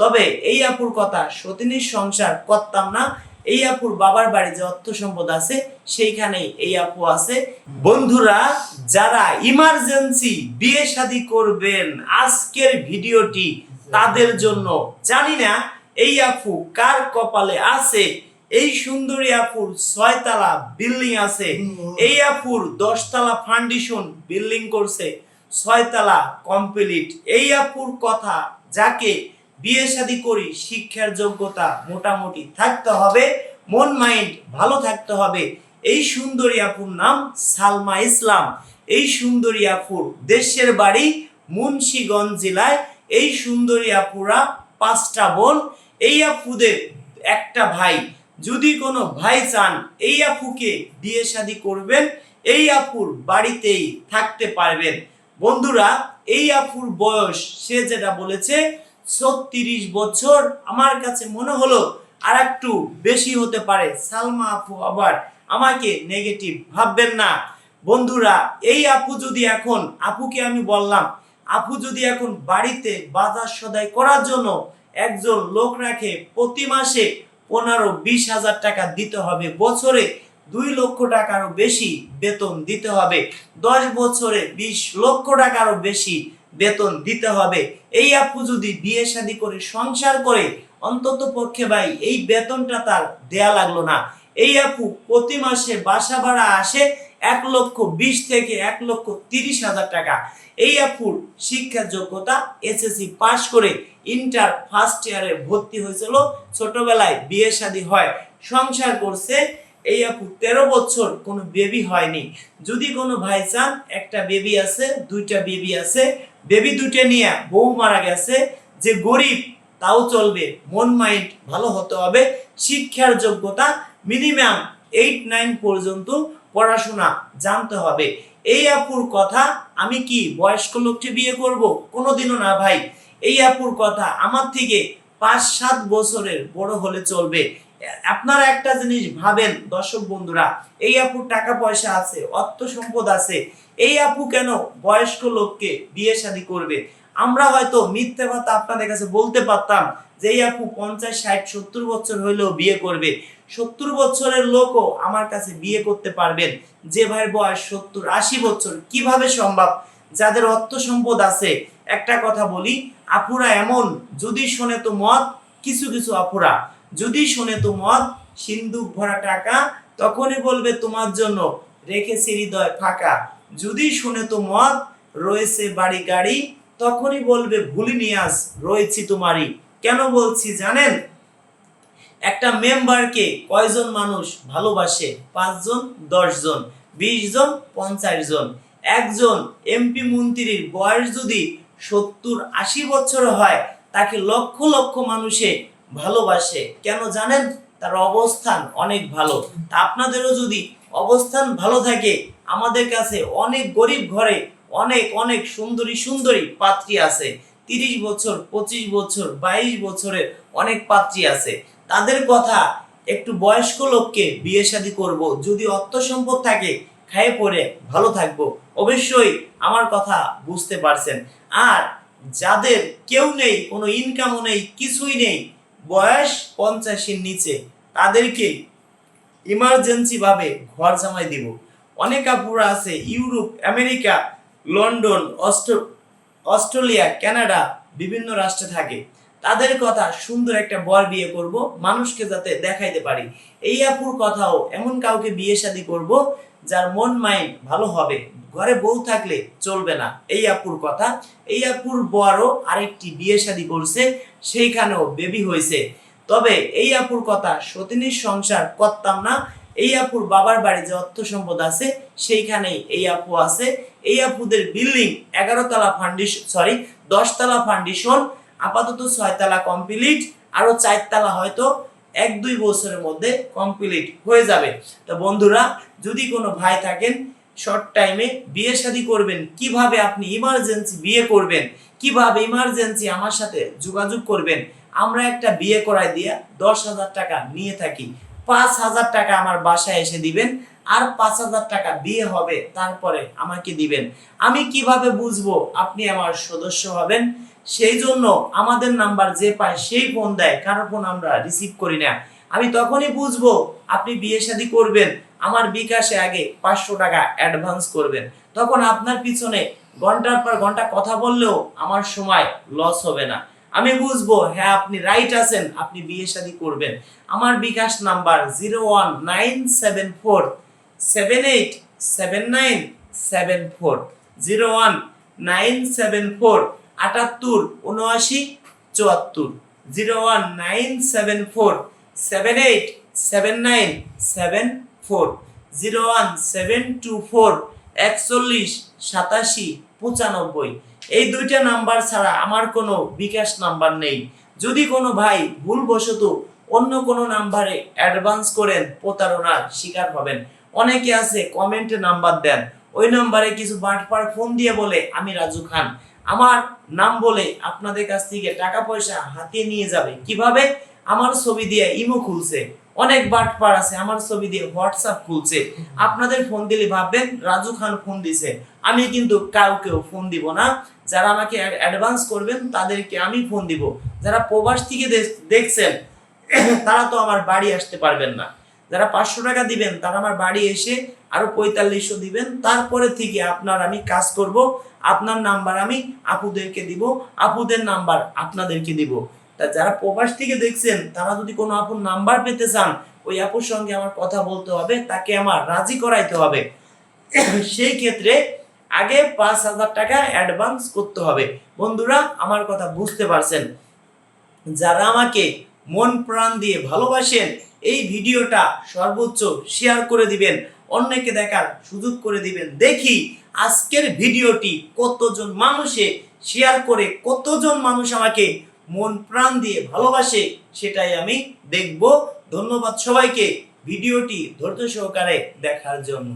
তবে এই আপুর কথা সতীনীর সংসার করতাম না। এই আপুর বাবার বাড়ি যে অর্থ সম্পদ আছে সেইখানেই এই আপু আছে। বন্ধুরা, যারা ইমার্জেন্সি বিয়ে শাদী করবেন, আজকের ভিডিওটি তাদের জন্য। জানি না এই আপু কার কপালে আছে। এই সুন্দরী আপুর 6 তলা বিল্ডিং আছে, এই আপুর 10 তলা ফাউন্ডেশন বিল্ডিং করছে, 6 তলা কমপ্লিট। এই আপুর কথা, যাকে বিয়ে শাদী করি শিক্ষার যোগ্যতা মোটামুটি থাকতে হবে, মন মাইন্ড ভালো থাকতে হবে। এই সুন্দরী আপুর নাম সালমা ইসলাম। এই সুন্দরী আপুর দেশের বাড়ি মুন্সিগঞ্জ জেলায়। এই সুন্দরী আপুরা 5টা বোন। এই আপুদের একটা ভাই। যদি কোনো ভাই চান এই আপুকে বিয়ে শাদী করবেন, এই আপুর বাড়িতেই থাকতে পারবেন। বন্ধুরা, এই আপুর বয়স সে যেটা বলেছে 36 বছর, আমার কাছে মনে হলো আর একটু বেশি হতে পারে। সালমা আপু আবার আমাকে নেগেটিভ ভাববেন না। বন্ধুরা, এই আপু যদি এখন, আপুকে আমি বললাম, আপু যদি এখন বাড়িতে বাজার সদাই করার জন্য একজন লোক রাখে, প্রতি মাসে 15-20 হাজার টাকা দিতে হবে, বছরে 2 লক্ষ টাকারও বেশি বেতন দিতে হবে, 10 বছরে 20 লক্ষ টাকারও বেশি বেতন দিতে হবে। এই আপু যদি বিয়ে শাদী করে সংসার করে, অন্তত পক্ষে ভাই এই বেতনটা তার দেয়া লাগলো না। এই আপু প্রতি মাসে বাসা ভাড়া আসে 1,20,000 থেকে 1,30,000 টাকা। এই আপুর শিক্ষার যোগ্যতা এসএসসি পাশ করে ইন্টার ফার্স্ট ইয়ারে ভর্তি হয়েছিল। ছোটবেলায় বিয়ে শাদী হয়, সংসার করছে। এই আপু 13 বছর কোনো বেবি হয়নি। যদি কোনো ভাই চান, একটা বেবি আছে, 2টা বেবি আছে, বেবি 2টা নিয়ে বউ মারা গেছে, যে গরিব তাও চলবে, মন মাইন্ড ভালো হতে হবে, শিক্ষার যোগ্যতা মিনিমাম 8-9 পর্যন্ত পড়াশোনা জানতে হবে। এই আপুর কথা, আমি কি বয়স্ক লোককে বিয়ে করব? কোনোদিনও না ভাই। এই আপুর কথা, আমার থেকে 5-7 বছরের বড় হলে চলবে। আপনারা একটা জিনিস ভাবেন দর্শক বন্ধুরা, এই আপুর টাকা পয়সা আছে, অর্থ সম্পদ আছে, এই আপু কেন বয়স্ক লোককে বিয়ে শাদী করবে? আমরা হয়তো মিথ্যে কথা আপনাদের কাছে বলতে পারতাম যে এই আপু 50, 60, 70 বছর হইলেও বিয়ে করবে। 70 বছরের লোকও আমার কাছে বিয়ে করতে পারবেন। যে ভাইয়ের বয়স 70-80 বছর, কিভাবে সম্ভব? যাদের অর্থ সম্পদ আছে। একটা কথা বলি, আপুরা এমন, যদি শোনে তো মদ, কিছু কিছু আপুরা যদি শোনে তো মদ, সিন্দুক ভরা টাকা, তখনই বলবে তোমার জন্য রেখেছি হৃদয় ফাঁকা। যদি শোনে তো মদ, রয়েছে বাড়ি গাড়ি, তখনই বলবে ভুলিনি আজ রয়েছি তোমারই। কেন বলছি জানেন? একটা মেম্বারকে কয়জন মানুষ ভালোবাসে? 5 জন, 10 জন, 20 জন, 50 জন। একজন এমপি মন্ত্রীর বয়স যদি 70-80 বছর হয়, তাকে লক্ষ লক্ষ মানুষে ভালোবাসে। কেন জানেন? তার অবস্থান অনেক ভালো। তা আপনাদেরও যদি অবস্থান ভালো থাকে, আমাদের কাছে অনেক গরিব ঘরে অনেক অনেক সুন্দরী সুন্দরী পাত্রী আছে। 30 বছর, 25 বছর, 22 বছরের অনেক পাত্রী আছে। তাদের কথা, একটু বয়স্ক লোককে বিয়ে শাদী করব, যদি অর্থ সম্পদ থাকে, খায়ে পরে ভালো থাকবো। অবশ্যই আমার কথা বুঝতে পারছেন। আর যাদের কেউ নেই, কোনো ইনকামও নেই, কিছুই নেই, বয়স 50-এর নিচে, তাদেরকে ইমার্জেন্সি ভাবে ঘর জামাই দিব। অনেক আপুরা আছে Europe, America, London, Australia, Canada, বিভিন্ন রাষ্ট্রে থাকে। তাদের কথা, সুন্দর একটা বর বিয়ে করব, মানুষকে যাতে দেখাইতে পারি। এই আপুর কথাও, এমন কাউকে বিয়ে শাদী করব যার মন মাইন্ড ভালো হবে, ঘরে বউ থাকলে চলবে না। এই আপুর কথা। এই আপুর বড় আরেকটি বিয়ে শাদী করছে, সেইখানেও বেবি হয়েছে। তবে এই আপুর কথা, সতীনীর সংসার করতাম না। এই আপুর বাবার বাড়ি যে অর্থ সম্পদ আছে সেইখানেই এই আপু আছে। এই আপুদের বিল্ডিং 11 তলা ফাউন্ডেশন, 10 তলা ফাউন্ডেশন, আপাতত 6 তলা কমপ্লিট, আরো 4 তলা হয়তো 1-2 বছরের মধ্যে কমপ্লিট হয়ে যাবে। তো বন্ধুরা, যদি কোনো ভাই থাকেন শর্ট টাইমে বিয়ে শাদী করবেন, কিভাবে আপনি ইমার্জেন্সি বিয়ে করবেন, কিভাবে ইমার্জেন্সি আমার সাথে যোগাযোগ করবেন, আমরা একটা বিয়ে করাই দিয়ে 10,000 টাকা নিয়ে থাকি। 5,000 টাকা আমার বাসায় এসে দিবেন, আর 5,000 টাকা বিয়ে হবে, তারপরে আমাকে দিবেন। আমি কিভাবে বুঝবো আপনি আমার সদস্য হবেন? সেই জন্য আমাদের নাম্বার যে পায় সেই ফোন দেয়, কারো ফোন আমরা রিসিভ করি না। আমি তখনই বুঝবো আপনি বিয়ে শাদী করবেন, আমার বিকাশে আগে 500 টাকা অ্যাডভান্স করবেন। তখন আপনার পিছনে ঘন্টার পর ঘন্টা কথা বললেও আমার সময় লস হবে না। আমি বুঝবো হ্যাঁ আপনি রাইট আছেন, আপনি বিয়ে শাদী করবেন। আমার বিকাশ নাম্বার 01974 787974, 01974 787974, 01974 787974, 01724 418795। এই দুইটা নাম্বার ছাড়া আমার কোনো বিকাশ নাম্বার নেই। যদি কোনো ভাই ভুলবশত অন্য কোনো নাম্বারে অ্যাডভান্স করেন, প্রতারণার শিকার হবেন। অনেকে আছে কমেন্টে নাম্বার দেন, ওই নাম্বারে কিছু বাটপার ফোন দিয়ে বলে আমি রাজু খান, আমার নাম বলে আপনাদের কাছ থেকে টাকা পয়সা হাতিয়ে নিয়ে যাবে। কিভাবে? আমার ছবি দিয়ে ইমো খুলছে, অনেক বাটপার আছে আমার ছবি দিয়ে হোয়াটসঅ্যাপ খুলছে। আপনাদের ফোন দিলে ভাববেন রাজু খান ফোন দিছে। আমি কিন্তু কাউকেও ফোন দিব না। যারা আমাকে অ্যাডভান্স করবেন তাদেরকে আমি ফোন দিব। যারা প্রবাস থেকে দেখছেন তারা তো আমার বাড়ি আসতে পারবেন না। যারা 500 টাকা দিবেন তারা আমার বাড়ি এসে আরো 4500 দিবেন, তারপরে থেকে আপনার আমি কাজ করব। আপনার নাম্বার আমি আপুদেরকে দিব, আপুদের নাম্বার আপনাদেরকে দিব। তা যারা প্রবাস থেকে দেখছেন তারা যদি কোনো আপুর নাম্বার পেতে চান, ওই আপুর সঙ্গে আমার কথা বলতে হবে, তাকে আমার রাজি করাইতে হবে। সেই ক্ষেত্রে আগে 5000 টাকা অ্যাডভান্স করতে হবে। বন্ধুরা আমার কথা বুঝতে পারছেন? যারা আমাকে মন প্রাণ দিয়ে ভালোবাসেন, এই ভিডিওটা সর্বোচ্চ শেয়ার করে দিবেন, অন্যকে দেখার সুযোগ করে দিবেন। দেখি আজকের ভিডিওটি কতজন মানুষে শেয়ার করে, কতজন মানুষ আমাকে মন প্রাণ দিয়ে ভালোবাসে, সেটাই আমি দেখব। ধন্যবাদ সবাইকে ভিডিওটি ধৈর্য সহকারে দেখার জন্য।